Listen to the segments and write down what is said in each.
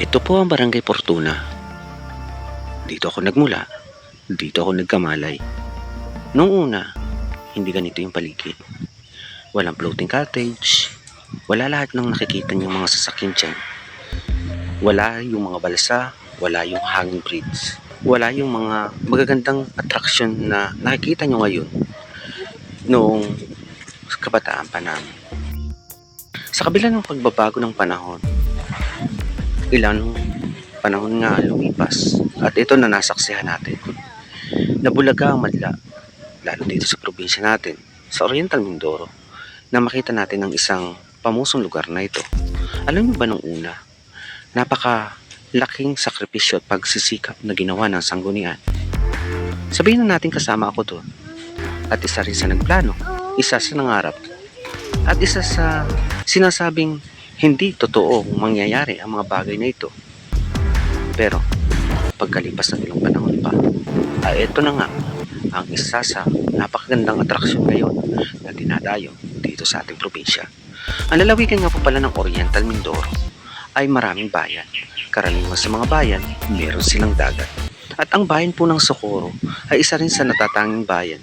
Ito po ang Barangay Fortuna. Dito ako nagmula, dito ako nagkamalay. Noong una, hindi ganito yung paligid. Walang floating cottage, wala lahat ng nakikita niyong mga sasakyan dyan. Wala yung mga balsa, wala yung hanging bridge, wala yung mga magagandang attraction na nakikita nyo ngayon noong kabataan pa namin. Sa kabila ng pagbabago ng panahon, ilang panahon nga lumipas at ito na nasaksihan natin. Nabulaga ang madla, lalo dito sa probinsya natin, sa Oriental Mindoro, na makita natin ang isang pamusong lugar na ito. Alam niyo ba nung una, napaka-laking sakripisyo at pagsisikap na ginawa ng sanggunian. Sabihin na natin kasama ako doon. At isa rin sa nagplano, isa sa nangarap, at isa sa sinasabing hindi totoo mangyayari ang mga bagay na ito. Pero, pagkalipas ng ilang panahon pa, ito na nga ang isa sa napakagandang atraksyon ngayon na dinadayo dito sa ating probinsya. Ang lalawigan nga po pala ng Oriental Mindoro ay maraming bayan. Karaniwan sa mga bayan, meron silang dagat. At ang bayan po ng Socorro ay isa rin sa natatanging bayan.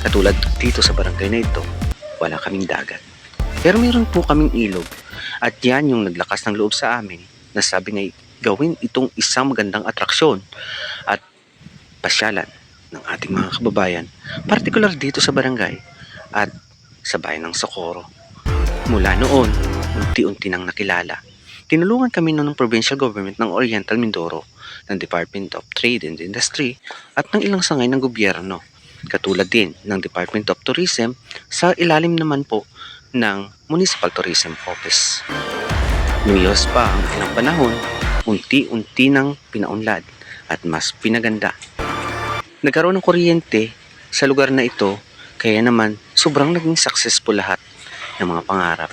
Katulad dito sa barangay na ito, wala kaming dagat. Pero meron po kaming ilog at yan yung naglakas ng loob sa amin na sabi nga gawin itong isang magandang atraksyon at pasyalan ng ating mga kababayan, partikular dito sa barangay at sa bayan ng Socorro. Mula noon, unti-unti nang nakilala. Tinulungan kami noon ng provincial government ng Oriental Mindoro, ng Department of Trade and Industry at ng ilang sangay ng gobyerno, katulad din ng Department of Tourism sa ilalim naman po ng Municipal Tourism Office. Lumiyos pa ang ilang panahon, unti-unti nang pinaunlad at mas pinaganda. Nagkaroon ng kuryente sa lugar na ito, kaya naman sobrang naging successful lahat ng mga pangarap.